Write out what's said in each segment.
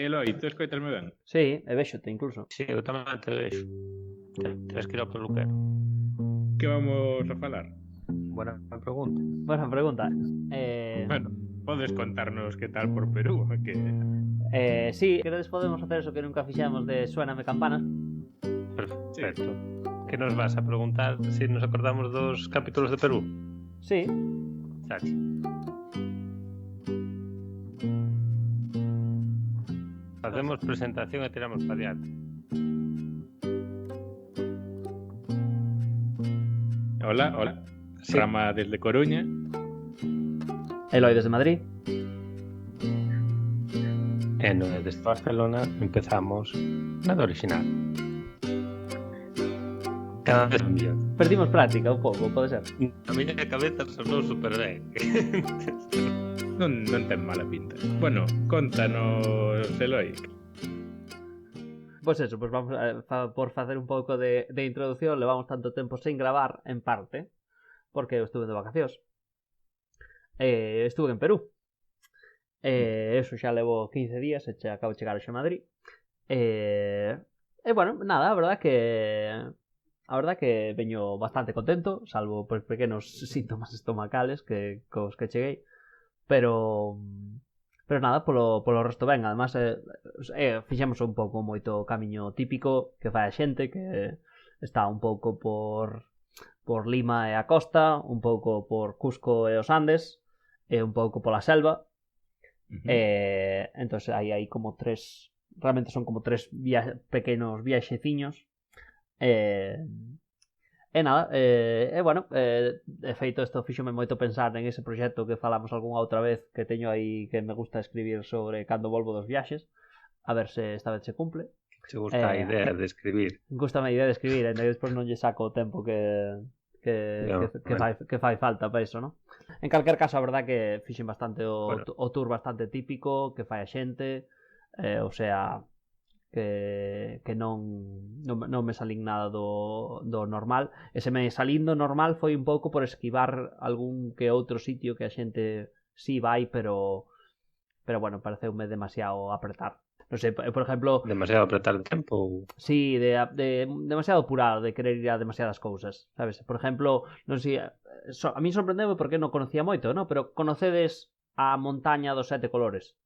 Eloi, tú escoitasme ben? Sí, e véxote incluso. Sí, eu tamén te vexo. Tens que ir ao peluquero. Que vamos a falar? Buena pregunta. Buena pregunta. Bueno, podes contarnos que tal por Perú, que Sí, queredes podemos hacer eso que nunca fixemos de Suéname campanas. Perfecto. Que nos vas a preguntar se nos acordamos dos capítulos de Perú? Sí, Sachi. Facemos presentación e tiramos para diante. Hola. Sí. Rama desde Coruña. Eloi desde Madrid. E no desde Barcelona empezamos nada original. Cada vez mellor. Perdimos práctica un pouco, pode ser. A miña cabeza sonou super ben. Non ten mala pinta. Bueno, contanos, Eloi. Pois eso, pois vamos por facer un pouco de introducción. Levamos tanto tempo sen gravar, en parte, porque eu estuve de vacacións. Estuve en Perú. Eso xa levo 15 días e acabo de chegar a Madrid. Bueno, nada, a verdad que veño bastante contento, salvo por pequenos síntomas estomacales cos que cheguei, pero nada, polo resto ben. Además, fixemos un pouco moito camiño típico que fai a xente, que está un pouco por Lima e a costa, un pouco por Cusco e os Andes, e un pouco pola selva. Entonces hai como tres, realmente son como tres pequenos viaxeciños. Nada, bueno, de feito isto fíxome moito pensar en ese proxecto que falamos algunha outra vez, que teño aí, que me gusta escribir sobre cando volvo dos viaxes, a ver se esta vez se cumple. Te gusta a idea de escribir. Gústame a idea de escribir, e despois non lle saco o tempo que fai falta para iso, non? En calquer caso, a verdad que fixen bastante o tour bastante típico que fai a xente, o sea, que non me salín nada do normal. E se me salín do normal foi un pouco por esquivar algún que outro sitio que a xente sí vai, pero bueno, pareceume demasiado apretar. Non sei, por exemplo... Demasiado apretar de tempo? Sí, de demasiado apurado, de querer ir a demasiadas cousas, sabes? Por exemplo, non sei, a mí sorprendeu porque non conocía moito, ¿no? Pero conocedes a montaña dos 7 colores?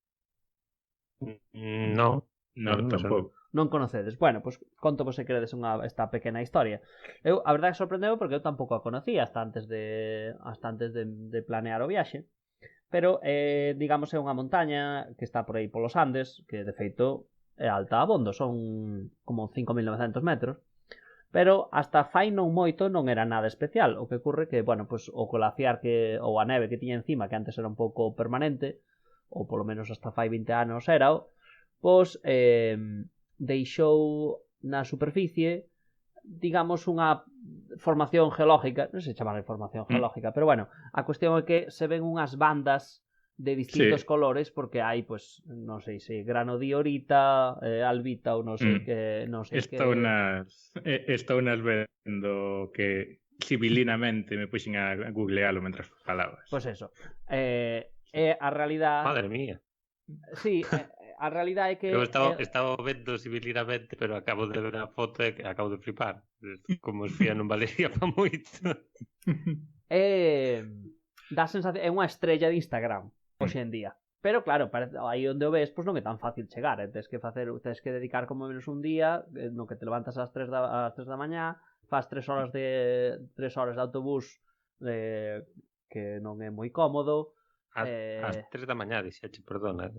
Non, tampouco. Non conocedes. Bueno, pois conto vos se queredes esta pequena historia. A verdade que sorprendeu porque eu tampouco a conocía hasta antes de planear o viaxe. Pero, digamos, é unha montaña que está por aí polos Andes, que de feito é alta abondo, son como 5.900 metros, pero hasta fai non moito non era nada especial. O que ocurre que, bueno, pues, o glaciar ou a neve que tiña encima, que antes era un pouco permanente, ou polo menos hasta fai 20 anos era, pois deixou na superficie, digamos, unha formación geológica, non sei chamar de formación geológica, pero bueno, a cuestión é que se ven unhas bandas de distintos colores porque hai, pois, non sei se granodiorita, albita ou non sei que, non sei que. Estou nas vendo que civilinamente me puxen a googlealo mentras falabas. Pois eso. A realidade... Madre mía. Sí, a realidade é que... Eu estaba vendo civilinamente, pero acabo de ver a foto e acabo de flipar. Como os fía non valería para moito. Dá sensación, é unha estrella de Instagram hoxe en día. Pero claro, aí onde o ves, pois non é tan fácil chegar, tens que dedicar como menos un día no que te levantas ás 3 da mañá, faz 3 horas de autobús que non é moi cómodo. Ás 3 da mañá, dixeche, perdona.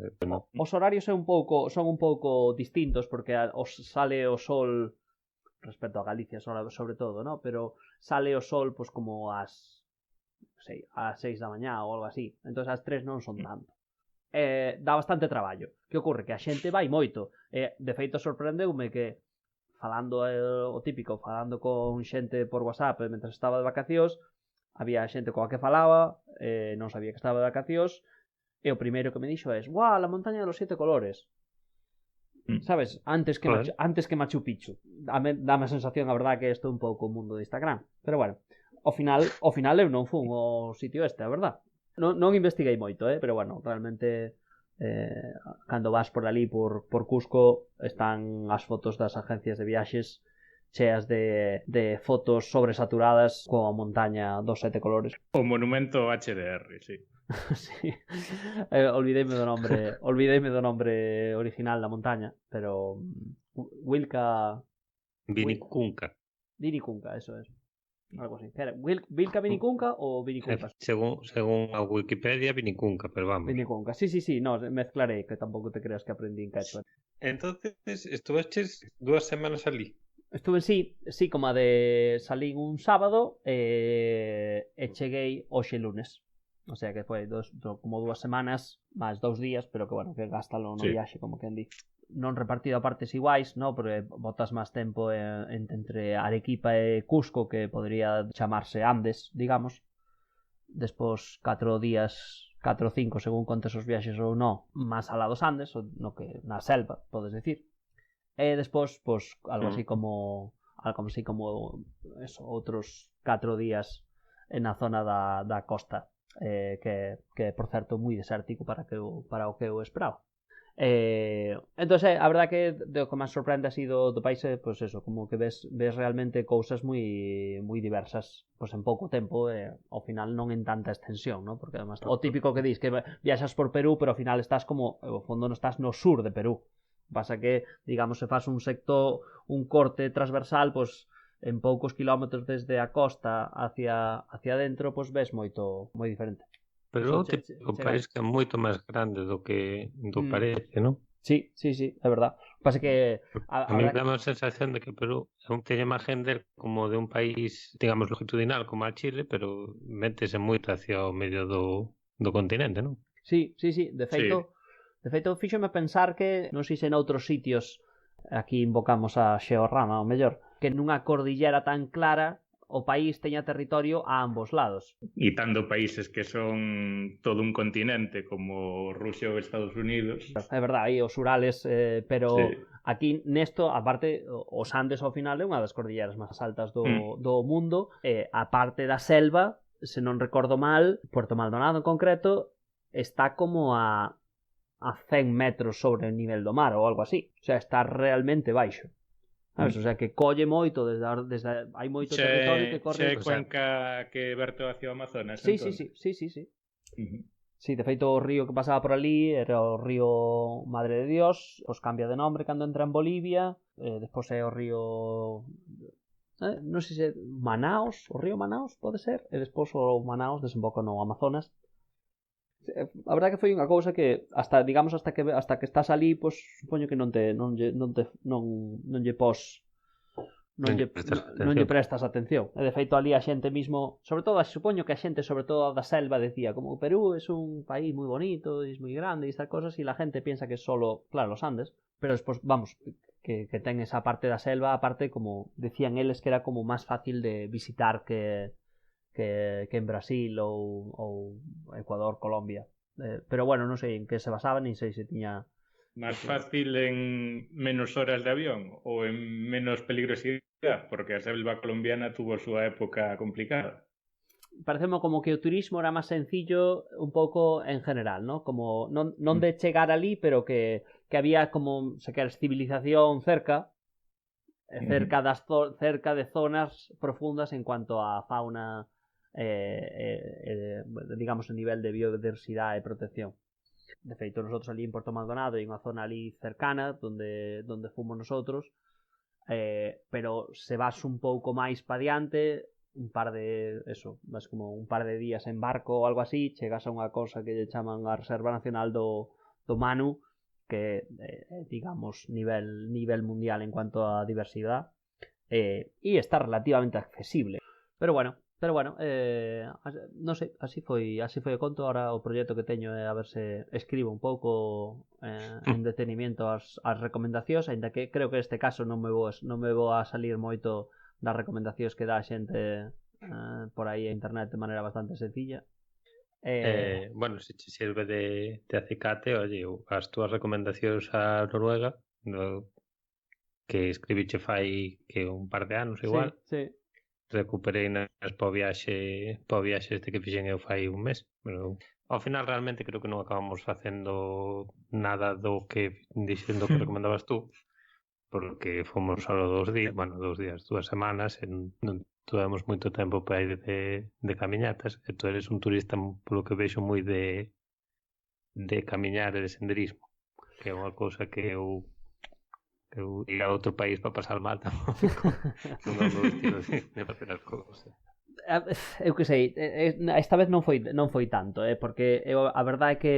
Os horarios son un pouco distintos porque sale o sol respecto a Galicia sobre todo, ¿no? Pero sale o sol pois como ás 6 da mañá ou algo así. Entón as 3 non son tanto. Dá bastante traballo. Que ocorre? Que a xente vai moito. De feito sorprendeume que falando o típico, falando con xente por WhatsApp mentre estaba de vacacións, había xente coa que falaba, non sabía que estaba de vacacións, e o primeiro que me dixo é: "Guau, a montaña de los 7 colores." Sabes? Antes que Machu Picchu. Dame a sensación, a verdade, que isto é un pouco o mundo de Instagram. Pero bueno, ao final eu non fun ao sitio este, a verdade. Non investiguei moito, pero bueno, realmente Cando vas por ali por Cusco están as fotos das agencias de viaxes cheas de fotos sobresaturadas coa montaña dos 7 colores. O monumento HDR, sí. Sí. Olvideime do nome original da montaña, pero Wilka Vinicunca. Vinicunca, eso es. Algo así. Era Wilka Vinicunca ou Vinicunca? Según a Wikipedia, Vinicunca, pero vamos. Vinicunca. Sí, no, mezclaré, que tampouco te creas que aprendí en quechua. Entonces, estuveches 2 semanas ali. Estuve sí, como a de salín un sábado e cheguei hoxe lunes. O sea que foi como 2 semanas máis 2 días, pero que bueno, que gástalo no viaxe, como quen di. Non repartido a partes iguais, no, porque botas máis tempo entre Arequipa e Cusco, que podría chamarse Andes, digamos. Despois 4 días, 4 ou 5, según contes os viaxes ou non, máis alá dos Andes, no que na selva, podes decir. E despois, pois, algo así como eso, outros 4 días na zona da costa. Que por certo moi desértico para o que eu esperaba. Entón, a verdad que o que máis sorprende así do país é, pois eso, como que ves realmente cousas moi diversas, pois en pouco tempo, ao final non en tanta extensión, ¿no? Porque además o típico que dis que viaxas por Perú, pero ao final estás como, ao fondo non estás no sur de Perú. Pasa que, digamos, se faz un corte transversal, pois en poucos kilómetros desde a costa hacia dentro, pois ves moi diferente. Pero o país que é moito máis grande do que parece, non? Sí, é verdad. Pasa que a mí dá a sensación de que Perú teña imagen como de un país, digamos, longitudinal como a Chile, pero métese moito hacia o medio do continente, non? Sí, de feito fíxome pensar que non sei se noutros sitios aquí invocamos a Xeorrama, o mellor, que nunha cordillera tan clara o país teña territorio a ambos lados. E tanto países que son todo un continente como Rusia ou Estados Unidos. É verdade, aí os Urales, pero aquí nesto, aparte, os Andes ao final é unha das cordilleras máis altas do mundo, a parte da selva, se non recordo mal, Puerto Maldonado en concreto, está como a 100 metros sobre o nivel do mar ou algo así. O sea, está realmente baixo. Sabes? O sea, que colle moito desde hai moito territorio que corre... Xe cuenca que verto hacia o Amazonas, Sí. Sí, de feito o río que pasaba por ali era o río Madre de Dios, pois cambia de nombre cando entra en Bolivia, despois é o río... non sei se Manaos, o río Manaos pode ser, e despois o Manaos desemboca no Amazonas. A verdade que foi unha cousa que hasta que estás ali, pois supoño que non lle prestas atención. E de feito ali a xente mismo, sobre todo, supoño que a xente sobre todo da selva decía como Perú é un país moi bonito, é moi grande e estas cosas, e la gente piensa que é solo, claro, os Andes, pero despois, vamos, que ten esa parte da selva, aparte, como decían eles, que era como máis fácil de visitar que en Brasil ou Ecuador, Colombia. Pero bueno, non sei en que se basaba, nin sei se tiña... Máis fácil en menos horas de avión ou en menos peligrosidade, porque a selva colombiana tuvo a súa época complicada. Pareceme como que o turismo era máis sencillo un pouco en general, ¿no? Como non de chegar ali, pero que había como, se queres, civilización cerca de zonas profundas en cuanto a fauna, digamos, en nivel de biodiversidade e protección. De feito, nosotros ali en Puerto Maldonado hai unha zona ali cercana donde fomos nosotros, pero se vas un pouco máis pa diante, vas como un par de días en barco ou algo así, chegas a unha cosa que lle chaman a Reserva Nacional do Manu, que digamos nivel mundial en cuanto a diversidade, e está relativamente accesible. Pero bueno, non sei, así foi o conto. Ahora o proxecto que teño é a ver se escribo un pouco en detenimiento as recomendacións, aínda que creo que neste caso non me vou a salir moito das recomendacións que dá a xente por aí a internet de maneira bastante sencilla. Bueno, se che sirve de acicate, oye, as túas recomendacións a Noruega, que escribiche fai que un par de anos igual. Sí. Recuperei nas po viaxe este que fixen eu fai un mes, pero Ao final realmente creo que non acabamos facendo nada do que dixendo que recomendabas tú, porque fomos só 2 días, 2 semanas, e non tivemos moito tempo para ir de camiñatas, e tú eres un turista polo que vexo moi de camiñar e de senderismo, que é unha cousa que eu ir a outro país para pasar mal tampouco non é o meu estilo de facer as cousas. Eu que sei, esta vez non foi tanto, porque a verdade é que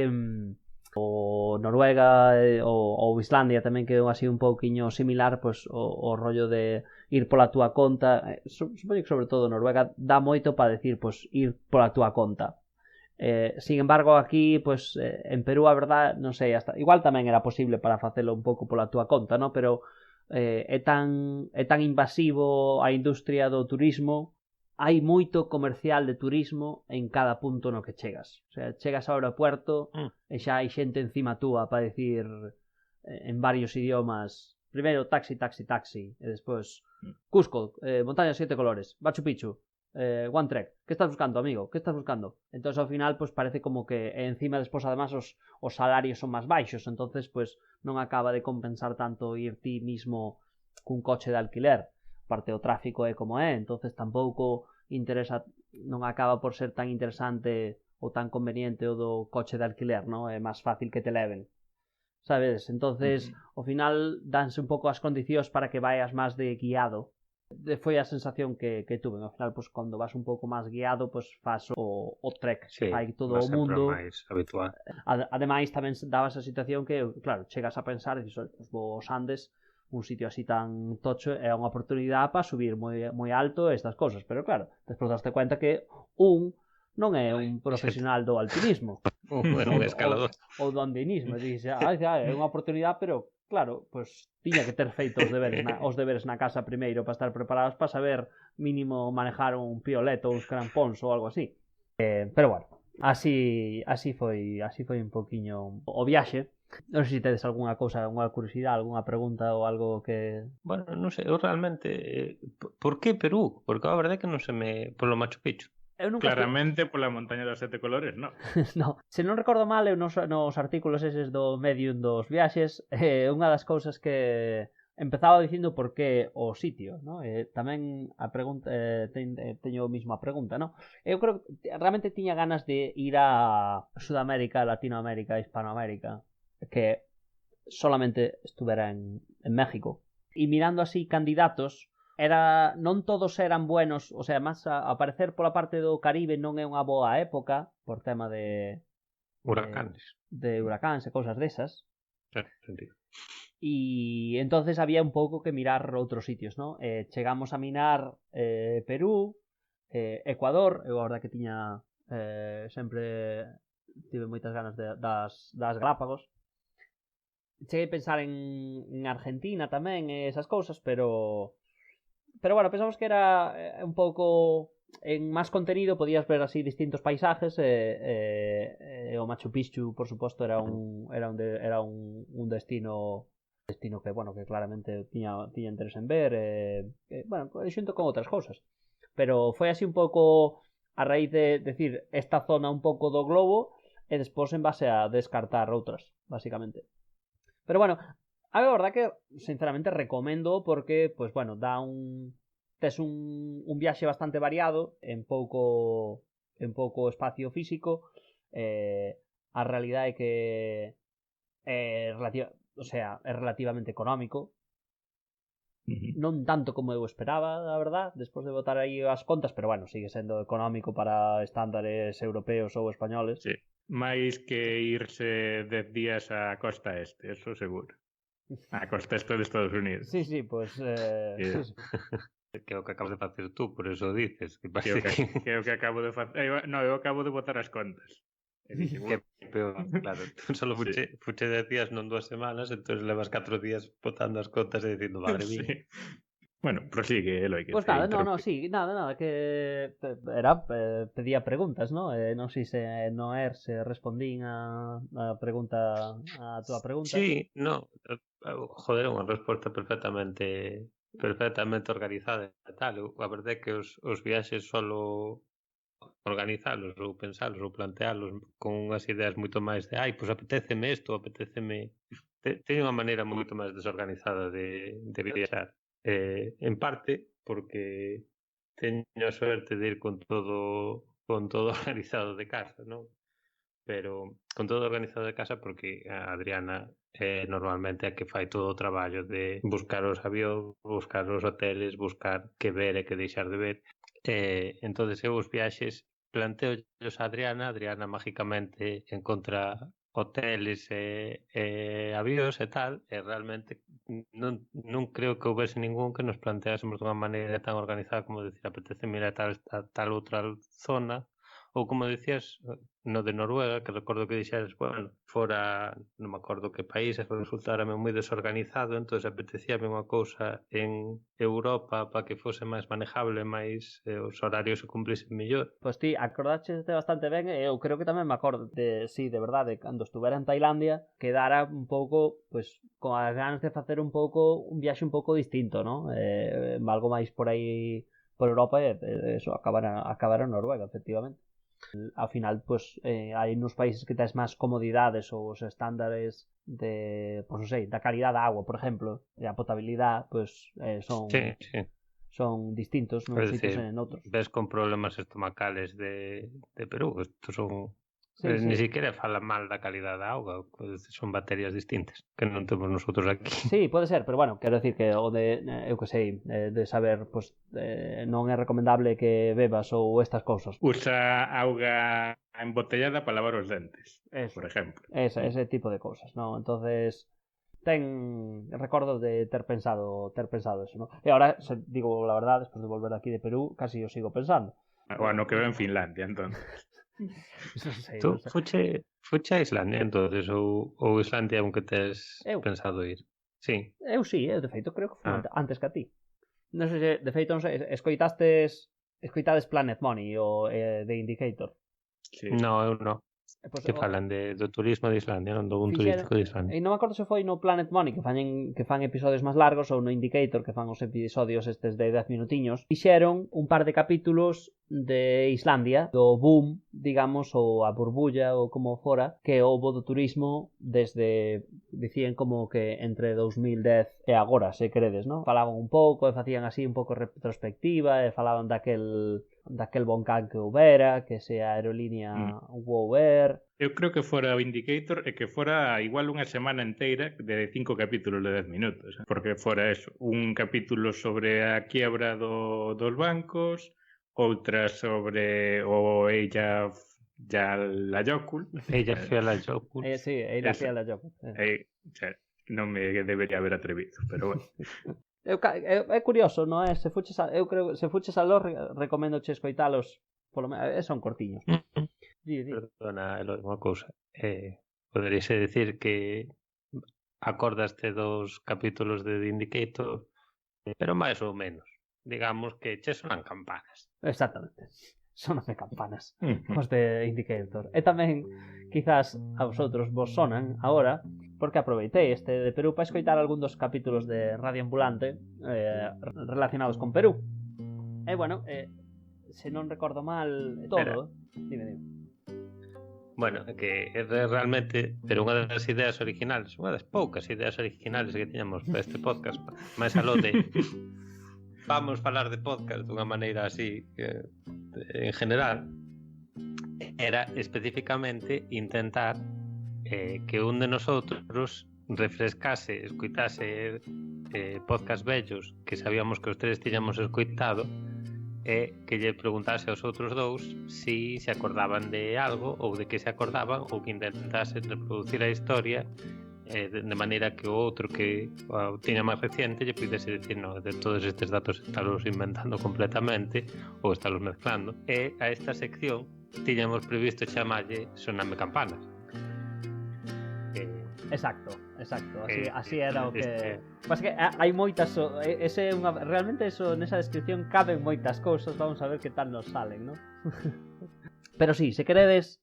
o Noruega ou Islandia tamén quedou así un pouquiño similar, pois o rollo de ir pola túa conta, supoño que sobre todo Noruega dá moito para decir, pois ir pola túa conta. Sin embargo, aquí, pues, en Perú, a verdad, non sei, hasta igual tamén era posible para facelo un pouco pola túa conta, ¿no? Pero é tan invasivo a industria do turismo, hai moito comercial de turismo en cada punto no que chegas. O sea, chegas ao aeropuerto e xa hai xente encima túa para decir en varios idiomas, primeiro taxi, e despois Cusco, montaña de 7 colores, Machu Picchu, One Trek, que estás buscando, amigo? Que estás buscando? Entonces ao final pues parece como que encima despois además os salarios son máis baixos, entonces pues non acaba de compensar tanto ir ti mismo cun coche de alquiler, parte o tráfico é como é, entonces tampouco interesa, non acaba por ser tan interesante ou tan conveniente o do coche de alquiler, ¿no? É máis fácil que te leven, sabes? Entonces ao final danse un pouco as condicións para que vayas máis de guiado. Foi a sensación que tuve. Ao final, pues, cando vas un pouco máis guiado, pues, fas o trek. Sí, hai todo o mundo. máis habitual. Ademais, tamén daba esa situación que, claro, chegas a pensar, dices, pues, os Andes, un sitio así tan tocho, é unha oportunidade para subir moi alto estas cosas. Pero claro, despois daste cuenta que non é un profesional do alpinismo. É un escalador. Ou do andinismo. Dices, é unha oportunidade, pero claro, pues tiña que ter feito os deberes na casa primeiro para estar preparados para saber mínimo manejar un pioleto ou uns crampóns ou algo así. Pero bueno, así foi un poquiño o viaxe. Non sei se tedes algunha cousa, algunha curiosidade, algunha pregunta ou algo que... Bueno, non sei, eu realmente por que Perú? Porque a verdade é que non se me... Polo Machu Picchu. Claramente pola montaña dos 7 colores, non? No, se non recordo mal, eu nos artículos eses do Medium dos viaxes, unha das cousas que empezaba dicindo por que o sitio, ¿no? Tamén a pregunta teño mesmo a pregunta, ¿no? Eu creo que realmente tiña ganas de ir a Sudamérica, Latinoamérica, Hispanoamérica, que solamente estuvera en México. E mirando así candidatos, non todos eran buenos, o sea, máis a aparecer pola parte do Caribe non é unha boa época por tema de huracanes e cousas desas. Sentido. E entonces había un pouco que mirar outros sitios, ¿no? Chegamos a mirar Perú, Ecuador, eu a verdade que tiña sempre tive moitas ganas das Galápagos. Cheguei a pensar en Argentina tamén, esas cousas, pero bueno, pensamos que era un pouco en máis contenido, podías ver así distintos paisajes, o Machu Picchu, por suposto, era un destino que, bueno, que claramente tiña interés en ver, bueno, xunto con outras cousas. Pero foi así un pouco a raíz de decir esta zona un pouco do globo e despois en base a descartar outras, basicamente. Pero bueno, a verdade que, sinceramente, recomendo porque, pues bueno, tes un viaxe bastante variado en pouco espacio físico. A realidade é que é relativamente económico. Non tanto como eu esperaba, a verdade, despois de botar aí as contas, pero bueno, sigue sendo económico para estándares europeos ou españoles. Sí, máis que irse 10 días á costa este, eso seguro. A costa este de Estados Unidos. Sí, pues... sí. Que é o que acabas de facer tú, por eso dices. Que é o que acabo de facer. No, eu acabo de botar as contas. Que peor, claro. Tú solo fuche 10 días, non 2 semanas, entón levas 4 días botando as contas e dicindo, madre mía. Sí. Bueno, prosigue, Eloi. Pues nada, nada, que era pedía preguntas, ¿no? Non sei se Noer se respondín a pregunta, a túa pregunta. Sí, no, joder, unha resposta perfectamente organizada e tal. A verdade é que os viaxes solo organizalos ou pensalos ou plantealos con unhas ideas moito máis de pois apetéceme isto, apetéceme... Teño unha maneira moito máis desorganizada de viaxar. En parte porque teño a suerte de ir con todo organizado de casa, non? Pero con todo organizado de casa porque a Adriana normalmente é que fai todo o traballo de buscar os avións, buscar os hoteles, buscar que ver e que deixar de ver. Entonces eu os viaxes planteo a Adriana mágicamente encontra hoteles e avións e tal, e realmente non creo que houvese ningún que nos planteásemos dunha maneira tan organizada como decir apetece mirar a tal outra zona, ou como decías no de Noruega, que recordo que dixeras, bueno, fora, non me acordo que país, resultárame moi desorganizado, entón apetecíame unha cousa en Europa para que fose máis manejable, máis os horarios se cumplisen mellor. Pois ti, acordaste bastante ben, e eu creo que tamén me acordo de, sí, de verdade, cando estuvera en Tailandia, quedara un pouco, pois, con as ganas de facer un pouco, un viaxe un pouco distinto, non? Algo máis por aí, por Europa, e eso, acabar en Noruega, efectivamente. Ao final, pois, hai nos países que tes máis comodidades ou os estándares de, pois non sei, da calidad da agua, por exemplo, e a potabilidade, pois, son... Sí. Son distintos nuns sitios e en outros. Ves con problemas estomacales de Perú, estos son... Sí. Ni siquiera falan mal da calidad da auga, son bacterias distintas que non temos nosotros aquí. Sí, pode ser, pero bueno, quero decir que o de, eu que sei, de saber, pues, non é recomendable que bebas ou estas cousas. Usa auga embotellada para lavar os dentes, Eso, por exemplo. Ese tipo de cousas, ¿no? Entonces, recordo de ter pensado eso, ¿no? E ahora, digo la verdad, despois de volver aquí de Perú, casi o sigo pensando. Bueno, que en Finlandia, entonces. Tú fuche a Islandia, entonces, ou Islandia aunque tes pensado ir? Sí. Eu sí, de feito, creo que foi antes que a ti. Non sei se, de feito, non sei, escoitades Planet Money ou The Indicator? Sí. No, eu non. Pues, que falan do turismo de Islandia, non do un turístico de Islandia. E non me acordo se foi no Planet Money que fan episodios máis largos ou no Indicator que fan os episodios estes de 10 minutiños. Fixeron un par de capítulos de Islandia, do boom, digamos, ou a burbulla ou como fora, que houbo do turismo desde, dicían como que entre 2010 e agora, se credes, non? Falaban un pouco e facían así un pouco retrospectiva e falaban daquel volcán que houbera, que se a aerolínea WoW Air. Eu creo que fora o Indicator e que fora igual unha semana inteira de 5 capítulos de 10 minutos, porque fora eso, un capítulo sobre a quiebra dos bancos, outra sobre o Eyjafjallajökull. Eyjafjallajökull. Sí, Eyjafjallajökull. Non me debería haber atrevido, pero bueno. É curioso, non é? Se fuches a los, recomendo che escoitalos, polo menos, son cortiños. Perdona, Eloi, unha cousa. Poderíase decir que acordaste dos capítulos de The Indicator, pero máis ou menos. Digamos que che sonan campanas. Exactamente. Soname campanas os de Indicator. E tamén, quizás, a vosotros vos sonan agora, porque aproveitei este de Perú para escoitar algún dos capítulos de Radio Ambulante relacionados con Perú. E, bueno, se non recordo mal todo... Dime. Bueno, que realmente, pero unha das ideas originales, unha das poucas ideas originales que tiñamos para este podcast, máis aló de... Vamos falar de podcast dunha maneira así, en general, era especificamente intentar que un de nosotros refrescase, escoitase podcast vellos que sabíamos que os tres tiñamos escoitado e que lle preguntase aos outros dous si se acordaban de algo ou de que se acordaban ou que intentase reproducir a historia de maneira que o outro que tiña máis reciente lle pudese decir no, de todos estes datos estálos inventando completamente ou estálos mezclando, e a esta sección tiñamos previsto chamalle Soname Campanas. Exacto. Así era o que... Mas que hai moitas... realmente eso, nesa descripción caben moitas cousas, vamos a ver que tal nos salen, ¿no? Pero sí, se queredes...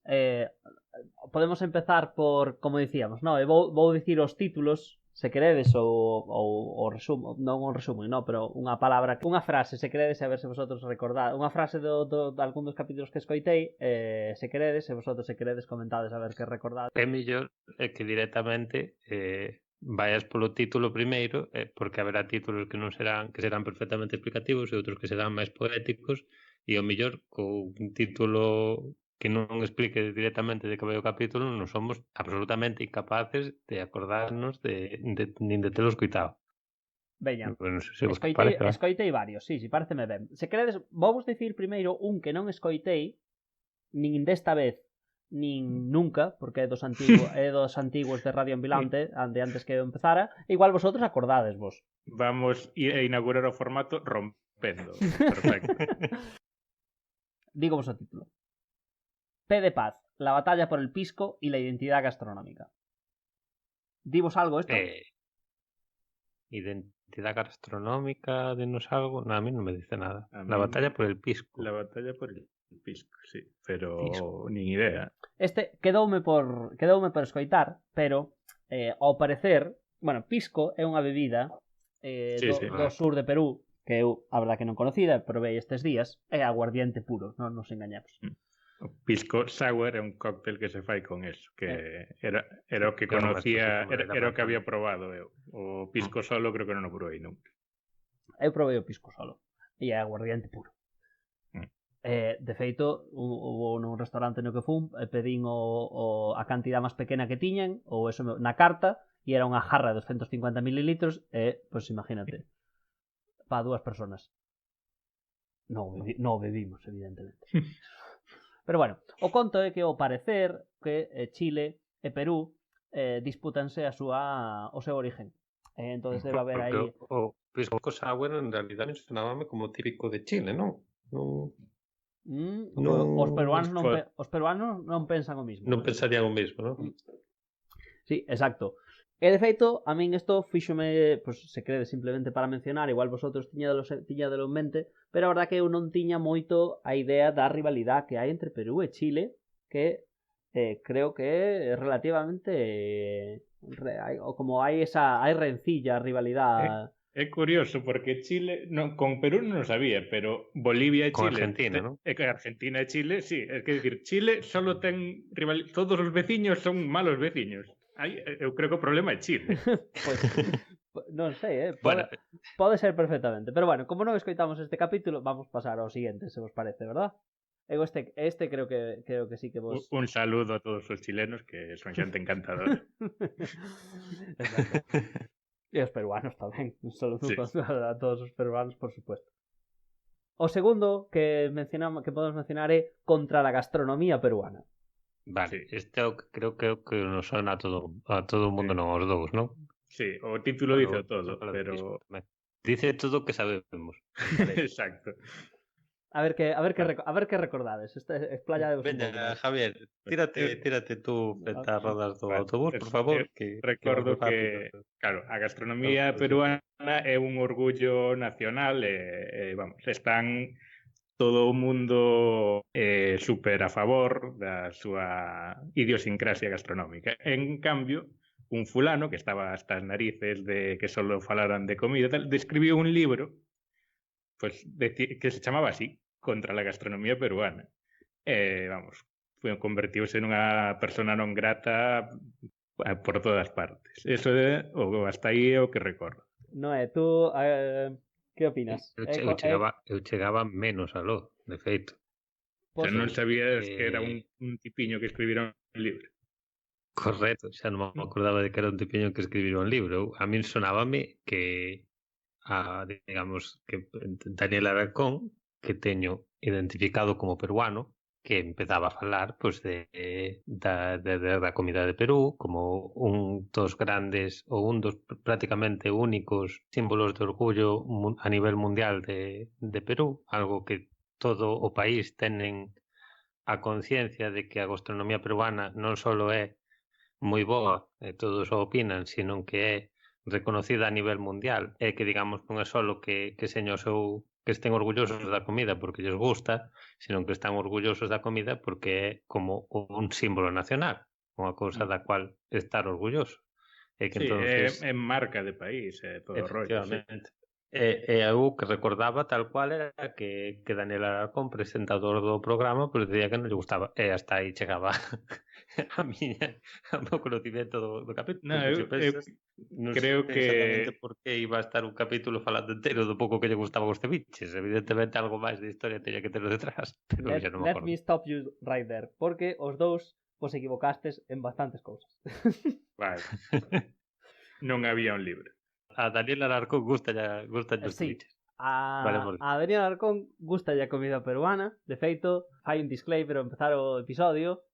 podemos empezar por, como dicíamos, ¿no? Vou dicir os títulos se queredes o resumo, non o resumo, no, pero unha palabra, unha frase, se queredes, a ver se vosotros recordades, unha frase de algún dos capítulos que escoitei, se queredes, se vosotros se queredes comentades a ver que recordades. É mellor que directamente vayas polo título primeiro, porque haberá títulos que non serán perfectamente explicativos e outros que serán máis poéticos, e o mellor co un título que non explique directamente de que vai o capítulo, non somos absolutamente incapaces de acordarnos nin de telo escoitado. Veña, Non sei se vos parece. escoitei varios, sí, pareceme ben. Se queredes, vou vos dicir primeiro un que non escoitei, nin desta vez, nin nunca, porque é dos antigos de Radio Ambulante, de antes que eu empezara, igual vosotros acordades vos. Vamos a inaugurar o formato rompendo. Perfecto. Digo vos o título. P de Paz, la batalla por el pisco y la identidad gastronómica. ¿Divos algo esto? Identidad gastronómica, dinos algo. No, a mí no me dice nada. La batalla por el pisco. La batalla por el pisco, sí. Pero nin idea. Este quedoume por escoitar, pero ao parecer, bueno, pisco é unha bebida do sur de Perú, que eu, a verdad que non conocida, probei estes días, é aguardiente puro, non nos engañamos. O pisco sour é un cóctel que se fai con eso, que era o que conocía, era o que había probado eu. O pisco solo creo que non o probei nunca. Eu probei o pisco solo e é aguardiente puro. De feito, hubo nun restaurante no que fun, pedín a cantidad máis pequena que tiñan, ou eso na carta, e era unha jarra de 250 mililitros, e, pois imagínate, para 2 personas. Non bebimos, evidentemente. Pero bueno, o conto é que ao parecer que Chile e Perú dispútanse o seu origen. Entonces debe haber aí... O pisco sour en realidad sonábame como típico de Chile, non? Os peruanos non pensan o mismo. Non pensarían o mismo, non? Sí, exacto. E de feito, a min isto fíxome, pues, se crede simplemente para mencionar, igual vosotros tiñadelo en mente, pero a verdad que eu non tiña moito a idea da rivalidade que hai entre Perú e Chile, que creo que é relativamente como hai rencilla, rivalidade. É curioso porque Chile con Perú non o sabía, pero Bolivia e Chile, con Argentina, ¿no? Argentina e Chile, sí, é que decir, Chile solo ten rivalidade, todos os veciños son malos veciños. Eu creo que o problema é Chile. Pois, non sei, pode ser perfectamente. Pero bueno, como non escoitamos este capítulo, vamos pasar ao siguiente, se vos parece, verdad? Eu este creo que sí que vos... Un saludo a todos os chilenos, que son xente encantadora. Exacto. E os peruanos tamén. Un saludo a todos os peruanos, por supuesto. O segundo que podemos mencionar é contra la gastronomía peruana. Vale, este creo que nos sona a todo o mundo, non aos dous, non? Sí, o título dice todo, pero... Dice todo o que sabemos. Exacto. A ver que recordades. Explaya de vos. Veña, Javier, tírate tú frente a rodas do autobús, por favor. Recordo que, claro, a gastronomía peruana é un orgullo nacional e vamos, están todo o mundo super a favor da súa idiosincrasia gastronómica. En cambio, un fulano que estaba hasta as narices de que solo falaran de comida, describiu un libro pues, que se chamaba así, Contra la gastronomía peruana. Vamos, convertiuse nunha persona non grata por todas partes. Eso hasta aí é o que recordo. Noé, tú... que opinas? Eu chegaba menos aló, de feito. O sea, non sabías que era un tipiño que escribira un libro. Correcto, xa non me acordaba de que era un tipiño que escribira un libro. A min sonábame que digamos que Daniel Alarcón, que teño identificado como peruano, que empezaba a falar pois da comida de Perú como un dos grandes ou un dos prácticamente únicos símbolos de orgullo a nivel mundial de Perú, algo que todo o país tenen a conciencia de que a gastronomía peruana non só é moi boa, todos o opinan, sino que é reconocida a nivel mundial, e que digamos non é só que estén orgullosos da comida porque lles gusta, sino que están orgullosos da comida porque é como un símbolo nacional, unha cousa da cual estar orgulloso. E que Sí, entonces, é marca de país, todo o rollo, sí. efectivamente, e eu que recordaba tal cual era que Daniel Alarcón, presentador do programa, pues decía que non lle gustaba, e hasta aí chegaba a miña, o meu conocimiento do No, capítulo, pois se eu pensas, non sei creo exactamente que por que iba a estar un capítulo falando entero do pouco que lle gustaban os ceviches, evidentemente algo máis de historia teña que ter detrás, pero xa non me Let acordo. me stop you right there, porque os dous vos equivocastes en bastantes cousas. vale, non había un libro. A Daniel Alarcón gustan os Sí, ceviches. Vale, mole. a Daniel Arcón gusta a comida peruana. De feito, fai un disclaimer ao empezar o episodio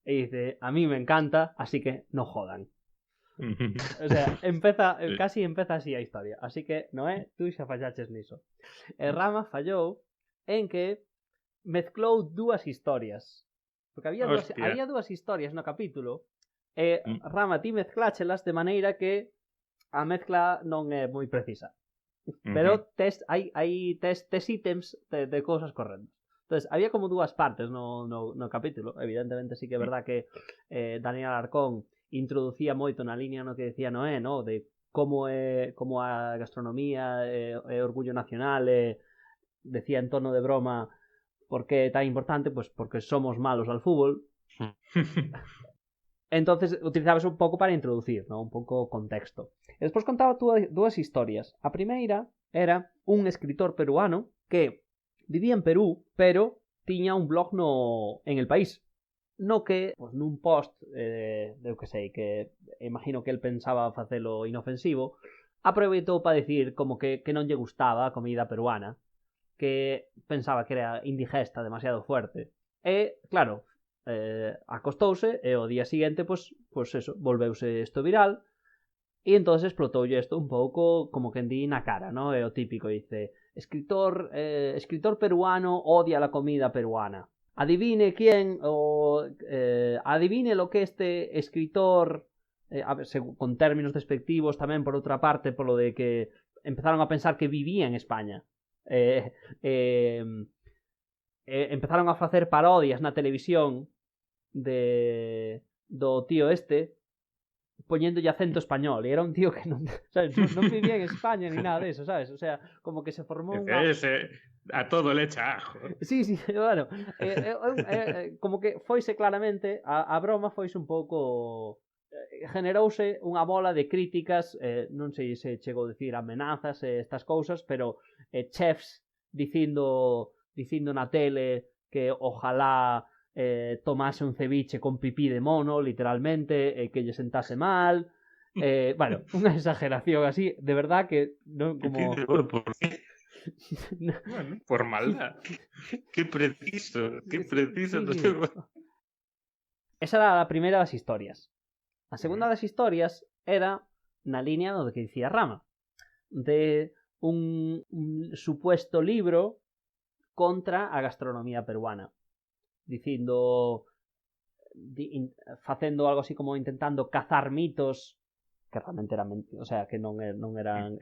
e dice, a mí me encanta, así que no jodan. O sea, casi empeza así a historia. Así que, Noé, tú xa fallaches niso. E Rama fallou en que mezclou dúas historias. Porque Hostia. había dúas historias no capítulo e Rama ti mezcláchelas de maneira que a mezcla non é moi precisa. Pero tes ítems de cousas correndo. Entonces, había como dúas partes no capítulo. Evidentemente sí que é verdad que Daniel Alarcón introducía moito na línea no que decía Noé, no? De como a gastronomía é orgullo nacional decía en tono de broma por que é tan importante, pues porque somos malos al fútbol. Entonces utilizabas un pouco para introducir, ¿no? Un pouco contexto. E despois contaba dúas historias. A primeira era un escritor peruano que vivía en Perú, pero tiña un blog en El País. No que, pues, nun post, eu que sei, que imagino que el pensaba facelo inofensivo, aproveitou para decir como que non lle gustaba a comida peruana, que pensaba que era indigesta, demasiado fuerte. E, claro, acostouse e o día seguinte pues eso, volveuse isto viral e entonces explotoulle isto un pouco como que di na cara, ¿no? É o típico, dice, escritor peruano odia la comida peruana. Adivine quién adivine lo que este escritor a ver, con términos despectivos tamén por outra parte polo de que empezaron a pensar que vivía en España. Empezaron a facer parodias na televisión do tío este poñéndolle acento español e era un tío que non vivía en España ni nada de eso, sabes? O sea, como que se formou unha... a todo le echa ajo. Sí, bueno, como que foise claramente a broma foise un pouco generouse unha bola de críticas, non sei se chegou a decir amenazas e estas cousas, pero chefs dicindo na tele que ojalá tomase un ceviche con pipí de mono, literalmente, que lle sentase mal. Bueno, unha exageración así, de verdad que non como... ¿Por qué? Bueno, por maldad. Qué preciso. Sí. Esa era a primeira das historias. A segunda das historias era na línea do que dicía Rama, de un supuesto libro contra a gastronomía peruana, dicindo facendo algo así como intentando cazar mitos que realmente eran mentiras, o sea, que non eran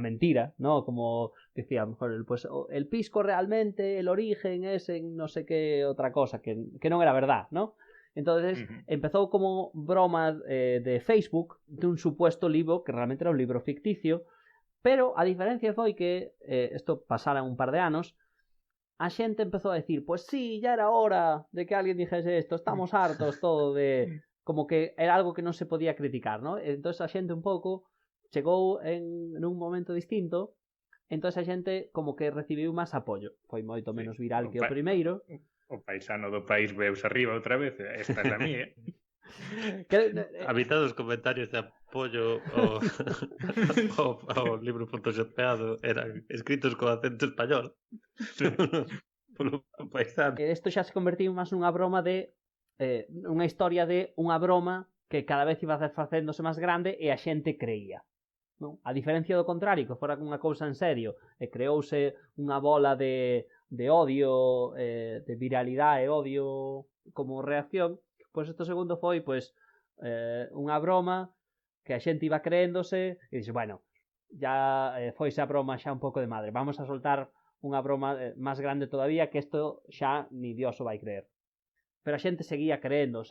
mentira, ¿no? Como decía, mejor pues el pisco realmente, el origen es en no sé qué otra cosa, que non era verdad, ¿no? Entonces empezou como broma de Facebook de un supuesto libro que realmente era un libro ficticio, pero a diferencia foi que isto pasara un par de anos, a xente empezou a decir, pues sí, ya era hora de que alguén dijese isto, estamos hartos todo de... Como que era algo que non se podía criticar, ¿no? Entón a xente un pouco chegou en un momento distinto, entón a xente como que recibiu máis apoio. Foi moito menos viral que o primeiro. O paisano do país veus arriba outra vez, esta é a mía. A mitad dos comentarios de apoio ao libro photoshopeado eran escritos con acento español. Polo paisano. Isto xa se convertiu máis nunha broma de unha historia de unha broma que cada vez iba facéndose máis grande e a xente creía, non? A diferencia do contrario, que fora unha cousa en serio e creouse unha bola de odio, de viralidade e odio como reacción, pois isto segundo foi pois unha broma que a xente iba creéndose e dixe, bueno, ya foise a broma xa un pouco de madre, vamos a soltar unha broma máis grande todavía que isto xa ni Dios o vai creer. Pero a xente seguía creendo,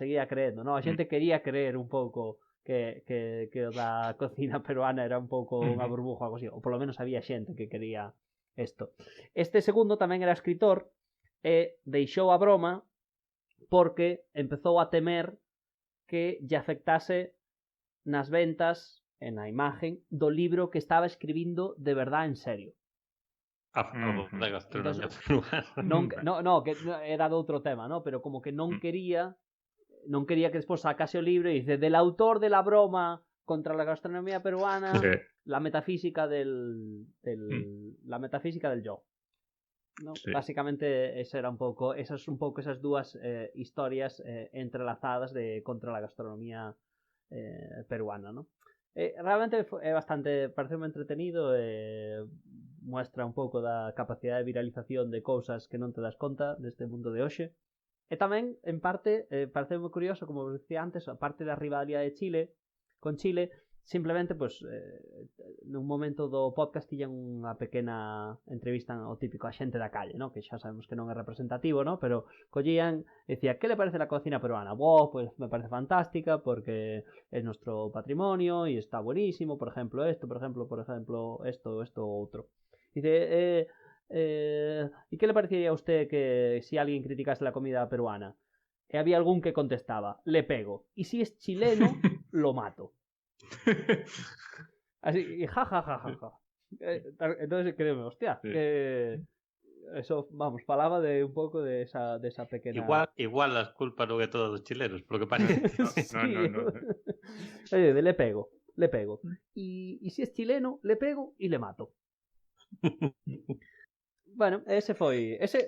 non? A xente quería creer un pouco que o da cocina peruana era un pouco unha burbuja, algo así, ou polo menos había xente que quería isto. Este segundo tamén era escritor e deixou a broma porque empezou a temer que lle afectase nas ventas e na imagen do libro que estaba escribindo de verdade en serio. A favor da gastronomía Entonces, peruana. que era de outro tema, ¿no? Pero como que non quería que despois sacase o libro e dice del autor de la broma contra la gastronomía peruana, Sí. la metafísica del la metafísica del yo. ¿No? Sí. Básicamente esas un pouco esas dúas historias entrelazadas de contra la gastronomía peruana, ¿no? Realmente é bastante, pareceume entretenido, muestra un pouco da capacidade de viralización de cousas que non te das conta neste mundo de hoxe. E tamén, en parte, parece moi curioso, como vos dicía antes, a parte da rivalidade de Chile, con Chile, simplemente, pues, nun momento do podcast tiñan unha pequena entrevista ao típico a xente da calle, ¿no? Que xa sabemos que non é representativo, ¿no? Pero collían, decía, ¿qué le parece la cocina peruana? Pues me parece fantástica porque es nuestro patrimonio y está buenísimo, por ejemplo, esto, esto, outro. Dice, ¿y qué le parecería a usted que si alguien criticase la comida peruana? Y había algún que contestaba, le pego. Y si es chileno, lo mato. Así, y ja. Entonces, créeme, hostia, sí. que eso, vamos, falaba de un pouco de esa pequena... Igual as culpas non é todos os chilenos, porque parece. No. Oye, le pego. Y si es chileno, le pego y le mato. Bueno, ese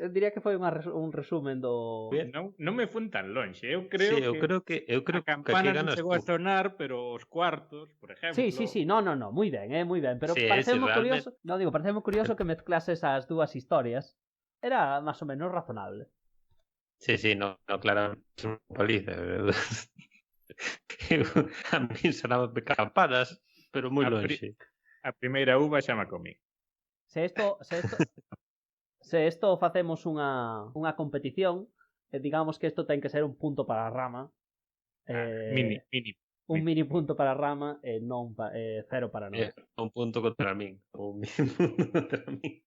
diría que foi un resumen do... Non me fun tan longe. Eu creo que a campana non chegou a sonar, pero os cuartos, por exemplo... Sí, no, moi ben, pero sí, pareceu realmente... curioso, pareceu curioso que mezclases as dúas historias. Era máis ou menos razonable. Sí, no, claro, é unha paliza. A mí sonaban campanas, pero moi longe. A primeira uva xa me comí. Se isto facemos unha competición, digamos que isto ten que ser un punto para a rama. Mini. Un mini punto para a rama e non cero para nós. Un punto contra min. Un mini punto contra min.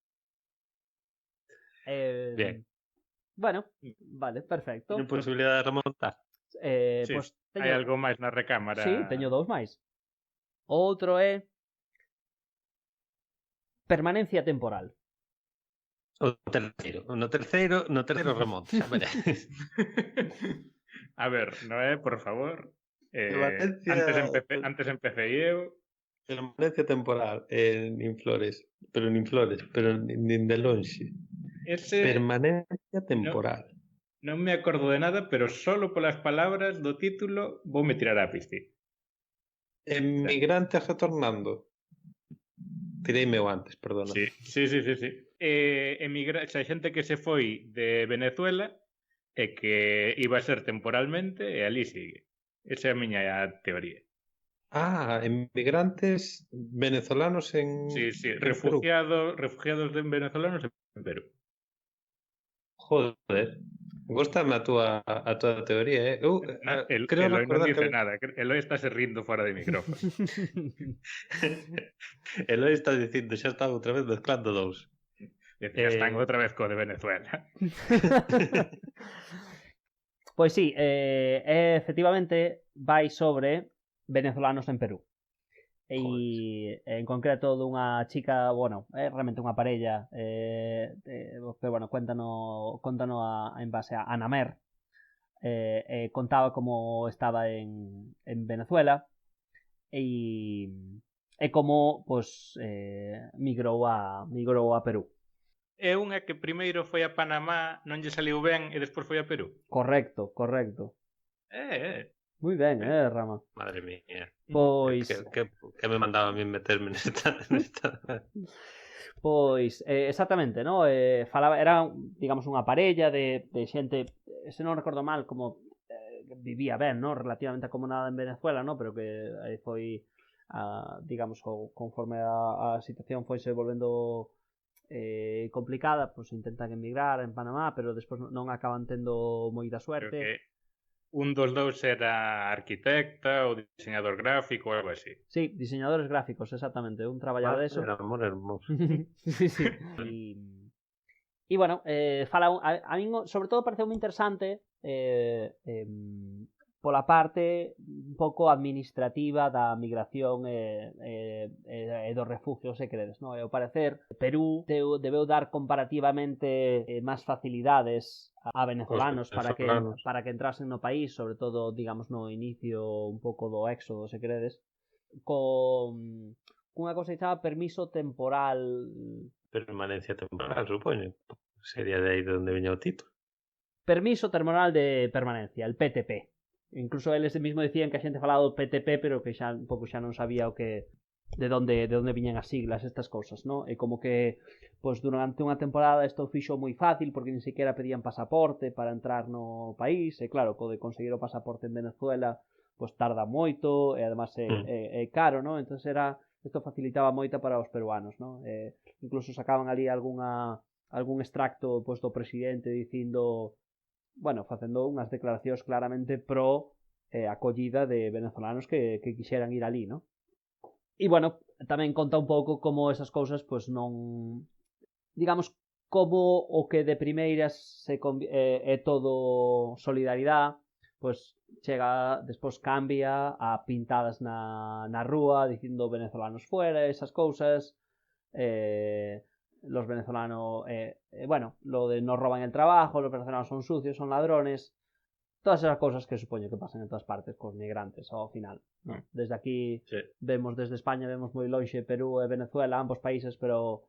Bien. Bueno, vale, perfecto. Teño posibilidade de remontar? Sí, pues, hai algo máis na recámara. Sí, teño dous máis. Outro é permanencia temporal. O terceiro. No terceiro remonta. A ver, Noé, por favor. Antes empecé eu. Permanencia temporal nin flores, pero nin de lonxe. Permanencia temporal. Non me acordo de nada, pero solo polas palabras do título vou me tirar á piscina. Emigrante retornando. Tireime o antes, perdona. Sí. Xa xente que se foi de Venezuela e que iba a ser temporalmente e ali sigue. Esa é a miña teoría. Emigrantes venezolanos en... Sí, refugiados venezolanos en Perú. Joder, góstame a túa teoría, Creo Eloi non dice nada, Eloi está se rindo fora de micrófono. Eloi está dicindo, xa estaba outra vez mezclando dous. Están outra vez co de Venezuela. Pois sí, efectivamente vai sobre venezolanos en Perú. E en concreto dunha chica, bueno, realmente unha parella que, bueno, contanos en base a Anamer, contaba como estaba en Venezuela e como, pues, migrou a Perú. É unha que primeiro foi a Panamá, non lle saliu ben e despois foi a Perú. Correcto. Moi ben, Rama. Madre mía. Pois... Que me mandaba a mí meterme nesta... Pois, exactamente, ¿no? Falaba, era, digamos, unha parella de xente, se non recordo mal, como vivía ben, ¿no? Relativamente acomodada en Venezuela, ¿no? Pero que foi, digamos, conforme a situación foise volvendo complicada, pues intentan emigrar en Panamá, pero despois non acaban tendo moita suerte. un dos dous era arquitecta ou diseñador gráfico ou algo así. Sí, diseñadores gráficos, exactamente. Un traballaba de eso. Era amor hermoso. Sí, sí. E bueno, a min sobre todo pareceu moi interesante pola parte un pouco administrativa da migración e dos refugios, se queredes, no? E ao parecer Perú debeu dar comparativamente máis facilidades a venezolanos para que entrasen no país, sobre todo, digamos, no inicio un pouco do éxodo, se queredes, con unha cosa que se chama permiso temporal. Permanencia temporal, supoño. Sería de aí de onde viña o título. Permiso temporal de permanencia, el PTP. Incluso eles mesmo decían que a xente falaba do PTP, pero que xa un pouco xa non sabía o que de onde viñan as siglas, estas cousas, ¿no? E como que pois durante unha temporada isto fixo moi fácil porque nin sequera pedían pasaporte para entrar no país, e claro, co de conseguir o pasaporte en Venezuela pois tarda moito e además é caro, ¿no? Entonces isto facilitaba moito para os peruanos, ¿no? Incluso sacaban ali algún extracto pois do presidente dicindo, bueno, facendo unhas declaracións claramente pro acollida de venezolanos que quixeran ir ali, ¿no? E, bueno, tamén conta un pouco como esas cousas, pois non... Digamos, como o que de primeiras é todo solidaridade, pois chega, despois cambia a pintadas na rúa, dicindo venezolanos fuera, esas cousas, los venezolanos, bueno, lo de nos roban el trabajo, los venezolanos son sucios, son ladrones, todas esas cosas que supoño que pasan en todas partes cos migrantes ao final, ¿no? Desde aquí vemos, desde España vemos moi lonxe Perú e Venezuela, ambos países, pero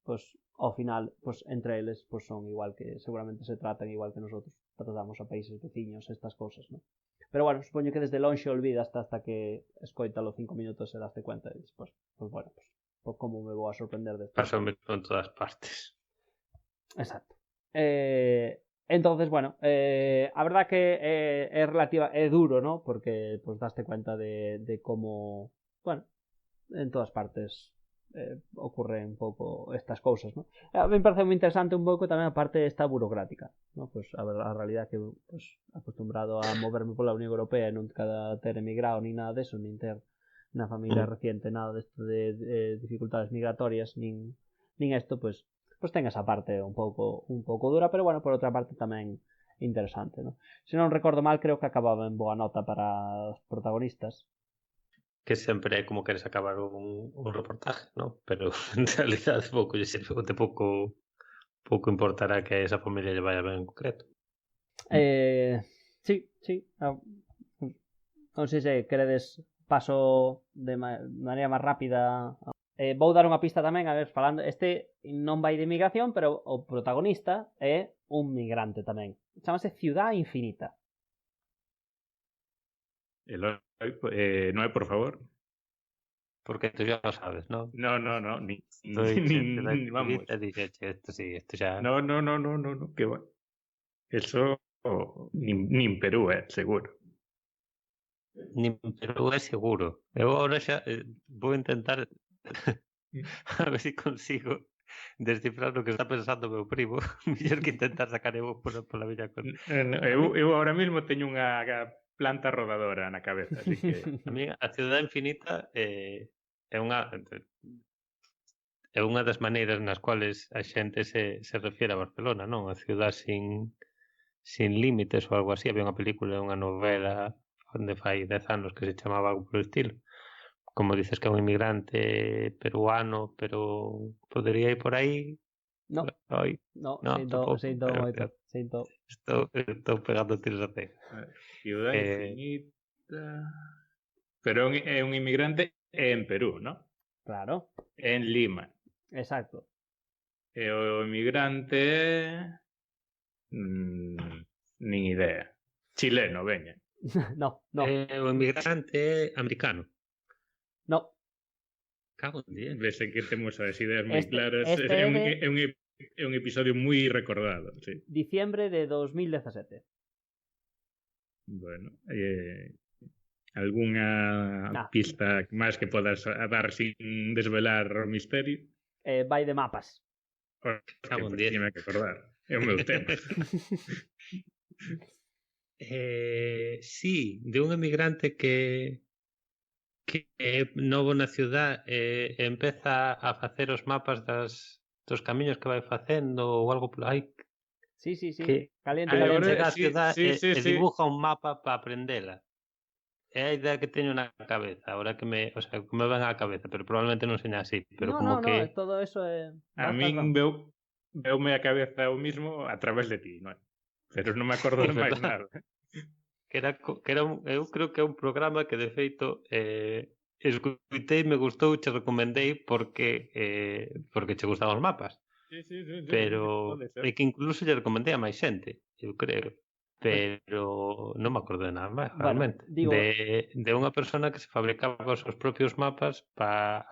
pues ao final, pues entre eles pues son igual, que seguramente se tratan igual que nosotros tratamos a países veciños, estas cosas, ¿no? Pero bueno, supoño que desde lonxe olvidas hasta que escoítalo 5 minutos e daste cuenta e despois, pues bueno, pues como me vou a sorprender de Pasa en todas partes. Exacto. Entonces, bueno, a verdad que é relativa, é duro, ¿no? Porque pues daste cuenta de como, bueno, en todas partes ocurren un pouco estas cousas, ¿no? A mí me parece moi interesante un pouco tamén a parte esta burocrática, ¿no? Pues a realidad que pues acostumbrado a moverme pola Unión Europea e nunca ter emigrado ni nada deso, nin ter na familia reciente nada desto de dificultades migratorias, nin esto, pues ten esa parte un pouco dura, pero bueno, por outra parte tamén interesante, ¿no? Se non recordo mal, creo que acababa en boa nota para os protagonistas. Que sempre é como queres acabar un reportaje, ¿no? Pero en realidad pouco importará que a esa familia lle vaya ben en concreto. Sí. Non sei se queredes paso de maneira máis rápida. Vou dar unha pista tamén, a ver, falando, este non vai de migración, pero o protagonista é un migrante tamén. Chámase Ciudad Infinita. Non é, por favor? Porque tú ya lo sabes, ¿no? No, ni vamos. Esto sí, esto ya... No, que va. Eso nin Perú, seguro. Nin Perú é seguro. Eu agora xa vou intentar a ver se consigo descifrar o que está pensando o meu primo. Mellor que intentar sacar eu pola miña conta. Eu ahora mesmo teño unha planta rodadora na cabeza, así que... A mí a Ciudad Infinita é unha das maneiras nas cuales a xente se refiere a Barcelona, non? A ciudad sin límites ou algo así. Había unha película, unha novela onde fai 10 anos que se chamaba algo polo estilo. Como dices que é un inmigrante peruano, pero podería ir por aí. No, sinto. Estou pegando tiros a pega. Ciudad Infinita... Pero é un inmigrante en Perú, ¿no? Claro. En Lima. Exacto. E o inmigrante nin idea. Chileno, veña. No. O inmigrante americano. No. Cago en 10. Ves que temos as ideas moi claras. É un episodio moi recordado, sí. Diciembre de 2017. Bueno, algunha pista máis que podas dar sin desvelar o misterio? Vai de mapas. Cago en 10. Tiñame que acordar. É o meu tema. Sí, de un emigrante que é novo na ciudad empeza a facer os mapas dos camiños que vai facendo ou algo polo aí Sí, sí, sí. que Caliente, que caliente. chega Agora, á ciudad sí, e sí. dibuja un mapa para aprendela. É a idea que teño na cabeza, ahora que me, o sea, que me ven á cabeza, pero probablemente non seña así, pero No, como no, que no, todo eso A vas min razón. veume a cabeza o mismo a través de ti, non é? Pero non me acordo é de máis verdad, nada. que era eu creo que é un programa que de feito escoitei, me gustou, che recomendei porque che gustaban os mapas. Pero Pode ser. é que incluso lle recomendei a máis xente, eu creo. Pues, Pero non me acordo de nada máis, bueno, realmente. digo, De unha persona que se fabricaba os seus propios mapas para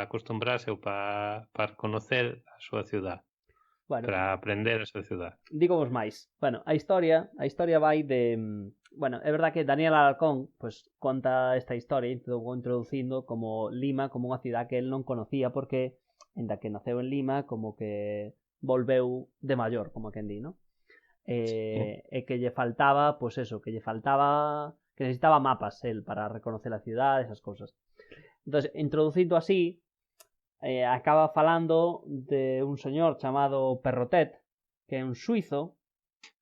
acostumbrarse ou para conocer a súa ciudad, bueno, para aprender a súa ciudad. digo vos máis. Bueno, a historia vai de bueno, é verdad que Daniel Alarcón pues conta esta historia introducindo como Lima como unha cidade que el non conocía porque ainda que naceu en Lima como que volveu de maior, como quen di, ¿no? E que lle faltaba, pues eso, que necesitaba mapas él para reconocer a ciudad, esas cosas. Entonces, introducindo así, acaba falando de un señor chamado Perrotet, que é un suizo.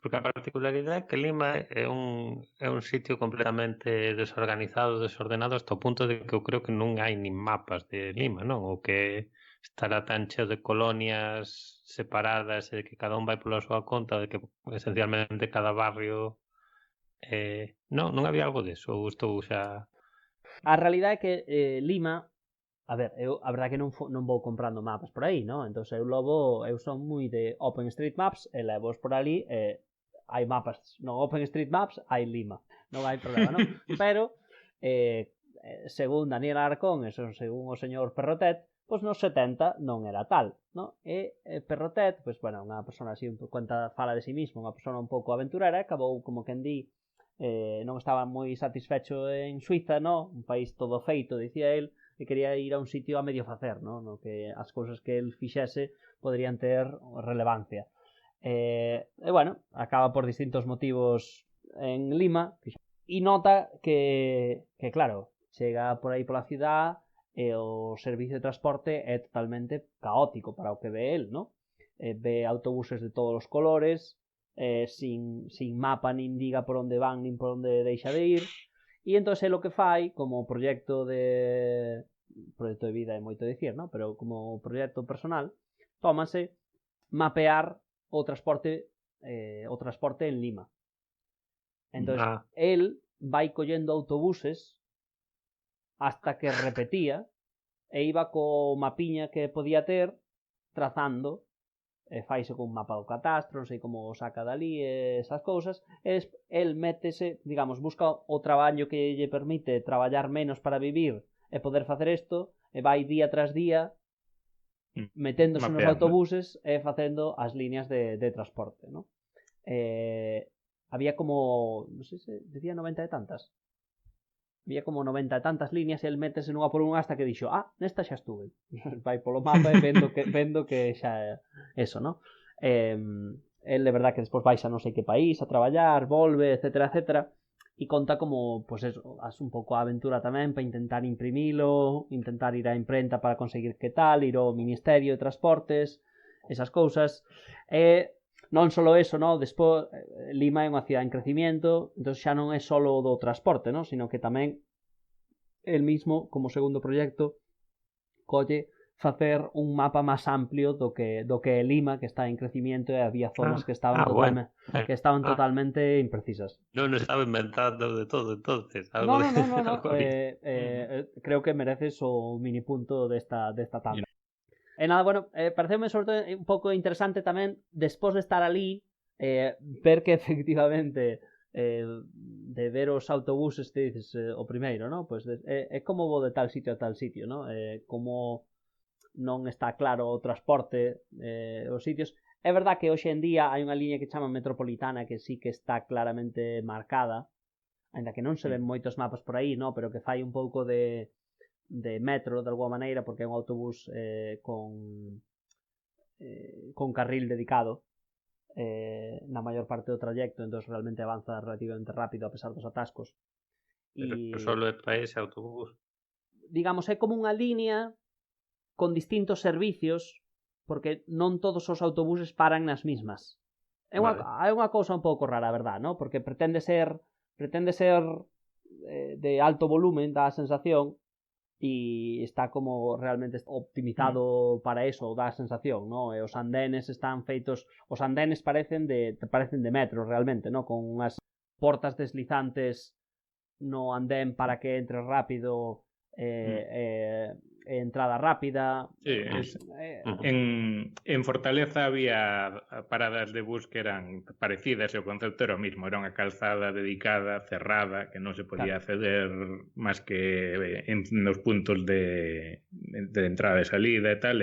Porque a particularidade é que Lima é un sitio completamente desorganizado, desordenado, hasta o punto de que eu creo que non hai nin mapas de Lima, non? O que estará tan cheo de colonias separadas e de que cada un vai pola súa conta, de que esencialmente cada barrio... non había algo deso, ou estou xa... A realidade é que Lima, a ver, eu a verdade que non vou comprando mapas por aí, non? Entón eu son moi de OpenStreetMaps e levos por ali hai mapas no OpenStreetMaps, hai Lima, non hai problema, non? Pero según Daniel Arcón e según o señor Perrotet, pois nos 70 non era tal, non? E Perrotet, pois bueno, unha persona así, fala de si mismo, unha persona un pouco aventurera, acabou como quen di non estaba moi satisfecho en Suiza, no? Un país todo feito, dicía el, e quería ir a un sitio a medio facer, no que as cousas que el fixese poderían ter relevancia. E bueno, acaba por distintos motivos en Lima e nota que claro, chega por aí pola cidade e o servicio de transporte é totalmente caótico para o que ve el, no? Ve autobuses de todos os colores, sin mapa nin diga por onde van nin por onde deixa de ir, e entón é o que fai como proxecto de vida é moito dicir, ¿no? Pero como proxecto personal tómase mapear o transporte en Lima. Entón el vai collendo autobuses hasta que repetía e iba co mapiña que podía ter trazando faise con un mapa do catastro, non sei como saca dali esas cousas, e el métese, digamos, busca o traballo que lle permite traballar menos para vivir e poder facer isto, e vai día tras día meténdose nos autobuses e facendo as líneas de transporte, ¿no? Había como, non sei se decía 90 e tantas, había como 90 e tantas líneas e el métese nunha por unha hasta que dixo, nesta xa estuve. Vai polo mapa e vendo que xa é eso, ¿no? El de verdad que despois vais a non sei que país a traballar, volve, etcétera, etcétera, e conta como, pois eso, as un pouco a aventura tamén para intentar imprimilo, intentar ir á imprenta para conseguir que tal, ir ao Ministerio de Transportes, esas cousas. Non só eso, no? Despois Lima é unha cidade en crecimiento, entón xa non é só do transporte, no? Sino que tamén el mismo, como segundo proxecto, colle facer un mapa máis amplio do que é Lima, que está en crecimiento e había zonas que estaban totalmente imprecisas. Non estaba inventando de todo, entonces. No. Creo que mereces o mini punto desta tanda. E nada, bueno, pareceume sobre todo un pouco interesante tamén, despois de estar ali, ver que efectivamente de ver os autobuses te dices o primeiro, ¿no? Pues é como vou de tal sitio a tal sitio, ¿no? Como non está claro o transporte os sitios. É verdad que hoxe en día hai unha liña que chama Metropolitana que sí que está claramente marcada, ainda que non se ven moitos mapas por aí, ¿no? Pero que fai un pouco de metro de alguma maneira porque é un autobús con carril dedicado na maior parte do trayecto, entón realmente avanza relativamente rápido a pesar dos atascos. Pero solo é para ese autobús. Digamos, é como unha línea con distintos servicios, porque non todos os autobuses paran nas mismas. É unha cousa un pouco rara, a verdad, ¿no? Porque pretende ser de alto volumen, dá a sensación, e está como realmente optimizado para eso, dá a sensación, ¿no? E os andenes están feitos, os andenes parecen de metro realmente, ¿no? Con unhas portas deslizantes no andén para que entre rápido, entrada rápida. Sí, en Fortaleza había paradas de bus que eran parecidas e o concepto era o mismo, era unha calzada dedicada, cerrada, que non se podía acceder máis que nos puntos de entrada e salida e tal,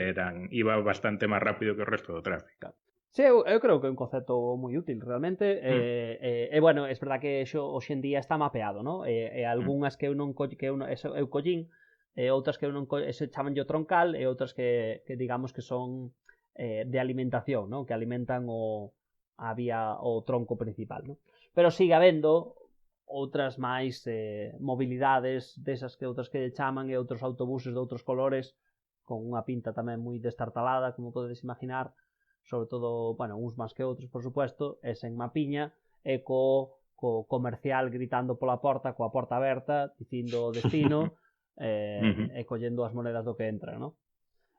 iba bastante máis rápido que o resto do tráfico. Sí, eu creo que é un concepto moi útil realmente, bueno, é verdad que hoxe en día está mapeado, ¿no? Algunhas que eu non collín, outras que eu non se chaman yo troncal, e outras que digamos que son de alimentación, ¿no? Que alimentan o tronco principal, ¿no? Pero sigue habendo outras máis mobilidades desas que outras que chaman, e outros autobuses de outros colores con unha pinta tamén moi destartalada, como podedes imaginar, sobre todo, bueno, uns máis que outros, por supuesto, e sen mapiña, e co comercial gritando pola porta, coa porta aberta, dicindo o destino, e collendo as monedas do que entra, ¿no?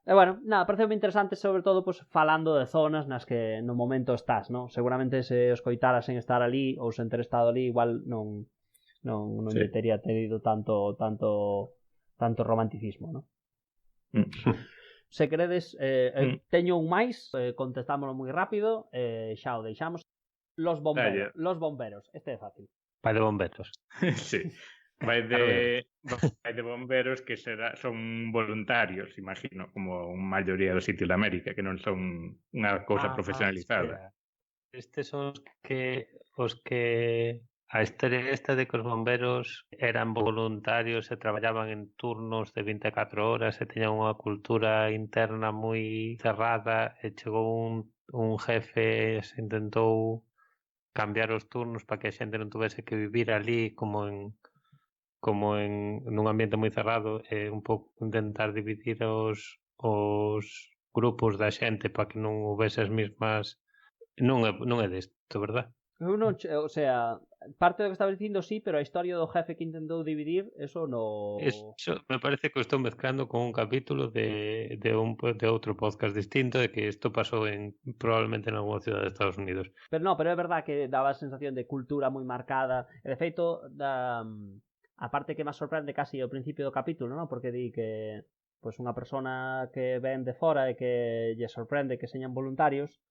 E bueno, nada, parece moi interesante, sobre todo, pues, falando de zonas nas que no momento estás, ¿no? Seguramente se os coitaras sen estar ali, ou sen ter estado ali, igual non lle tería tenido tanto romanticismo, ¿no? Se queredes, teño un máis, contestámoslo moi rápido, xa o deixamos. Los bomberos, este é fácil. Vai de bomberos. Sí. Vai de bomberos que son voluntarios, imagino, como a maioría dos sitios de América, que non son unha cousa profesionalizada. Estes son os que a historia esta de que os bomberos eran voluntarios e traballaban en turnos de 24 horas e teñan unha cultura interna moi cerrada, e chegou un jefe e se intentou cambiar os turnos para que a xente non tuvese que vivir ali como en nun ambiente moi cerrado, e un pouco intentar dividir os grupos da xente para que non houvese as mismas. Non é desto, verdad? Eu non, o sea, parte do que estaba dicindo sí, pero a historia do jefe que intentou dividir, eso no... Eso me parece que o estou mezclando con un capítulo de outro podcast distinto, de que isto pasou probablemente en alguna cidade de Estados Unidos. Pero é verdad que daba a sensación de cultura moi marcada, e de feito, a parte que máis sorprende casi ao principio do capítulo, ¿no? Porque di que pues, unha persona que ven de fora e que lle sorprende que señan voluntarios,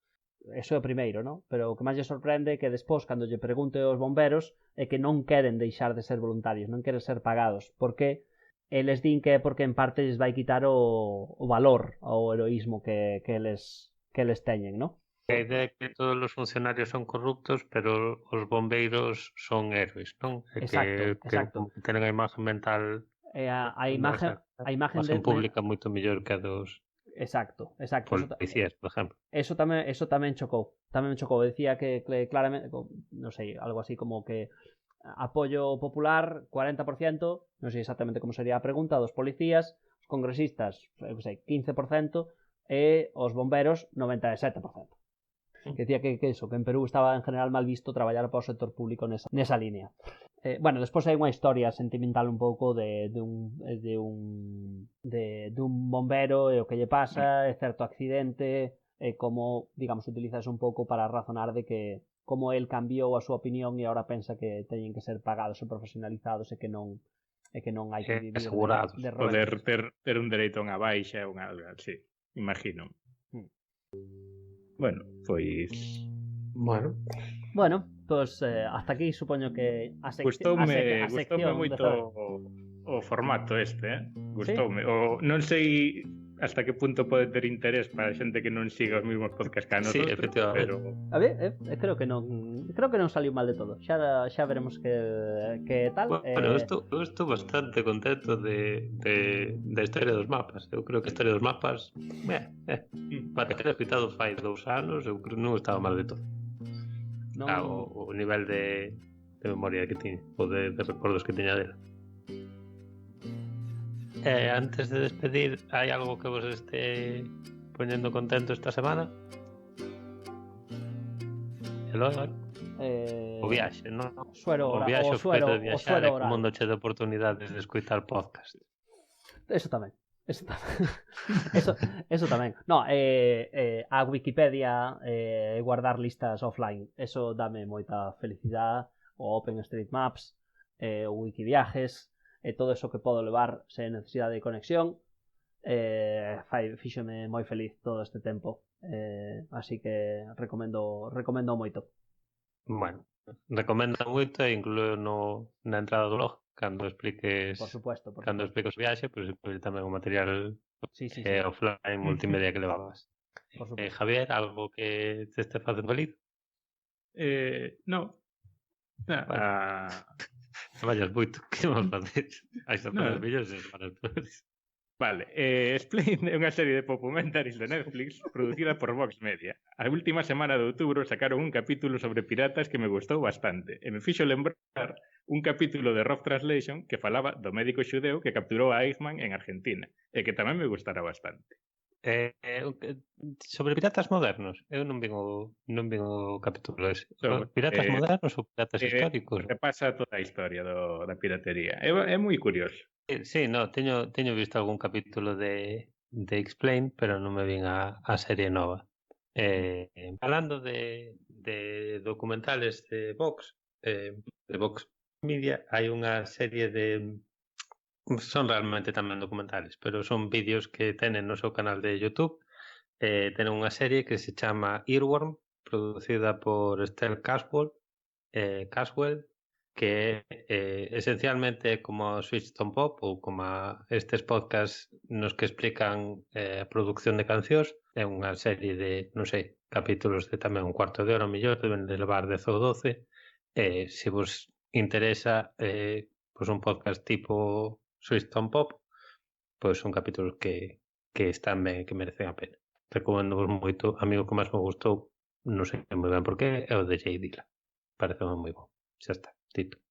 eso é o primeiro, ¿no? Pero o que máis lle sorprende é que despois, cando lle pregunte aos bomberos, é que non queren deixar de ser voluntarios, non queren ser pagados, porque eles din que é porque en parte lles vai quitar o valor, o heroísmo que eles teñen, ¿no? A idea é que todos os funcionarios son corruptos, pero os bombeiros son héroes, non? Exacto. Que tenen a imagen mental, a imagen pública moito mellor que a dos Exacto. Policías, por exemplo. Eso tamén chocou. Tamén me chocou. Decía que claramente, non sei, algo así como que apoio popular 40%, non sei exactamente como sería a pregunta, dos policías, os congresistas, non sei, 15%, e os bomberos 97%. Que decía que en Perú estaba en general mal visto traballar para o sector público nesa línea. Bueno, despois hai unha historia sentimental un pouco de un bombero e o que lle pasa, e certo accidente, e como, digamos, utilizas un pouco para razonar de que como el cambiou a súa opinión e agora pensa que teñen que ser pagados e profesionalizados e que non hai que vivir asegurados, de poder ter un dereito a unha baixa ou unha algo así, imagino. Bueno, pois... Bueno, pois hasta aquí supoño que a sección Gustoume moito o formato este, Gustoume. ¿Sí? Non sei hasta que punto pode ter interés para a xente que non siga os mesmos podcasts que a Sí, nosotros, efectivamente. pero A ver, creo que non saliu mal de todo. Xa veremos que tal. Bueno, eu estou bastante contento da historia dos mapas. Eu creo que a historia dos mapas para ter escritado fai 2 anos, eu creo que non estaba mal de todo. Non... O nivel de memoria que tiña, ou de recordos que tiña dela. Antes de despedir, hai algo que vos este poñendo contento esta semana? Eloi? O viaxe, non? O viaxe, o feito de viaxar e que o mundo che de oportunidades de escoitar podcast. Eso tamén. Eso tamén. No, a Wikipedia guardar listas offline, eso dame moita felicidade. O OpenStreetMaps, o Wikiviajes, e todo eso que podo levar sen necesidade de conexión, fíxome moi feliz todo este tempo, así que recomendo moito. Bueno, recomenda moito e incluo na entrada do blog cando expliques Por supuesto. Cando expliques o viaxe, pois incluir tamén o material Sí. offline multimedia que levabas. Javier, algo que te este facendo feliz? No. Vayas moito, que vamos facer? Hai sorpresas millóns de semanas. Vale, Explain é unha serie de documentaries de Netflix producida por Vox Media. A última semana de outubro sacaron un capítulo sobre piratas que me gustou bastante e me fixo lembrar un capítulo de Rough Translation que falaba do médico xudeu que capturou a Eichmann en Argentina e que tamén me gustara bastante. Sobre piratas modernos, eu non vin o capítulo ese. Piratas modernos ou piratas históricos? Repasa toda a historia da piratería. É moi curioso. Sí, no, teño visto algún capítulo de Explain, pero non me vin a serie nova. Falando de documentales de Vox Media, hai unha serie de... Son realmente tamén documentales, pero son vídeos que tenen no seu canal de YouTube. Tenen unha serie que se chama Earworm, producida por Estelle Caswell, que esencialmente como Switchton Pop ou como estes podcasts nos que explican a produción de cancións. É unha serie de, non sei, capítulos de tamén un cuarto de hora, mellor, deben de levar 10 ou 12. Se vos interesa pois un podcast tipo Switchton Pop, pois son capítulos que están ben e que merecen a pena. Recomendo vos moito. A mí o que máis me gustou, non sei moi ben por qué, é o de Jay Dilla. Parece moi bon. Xa está, dito.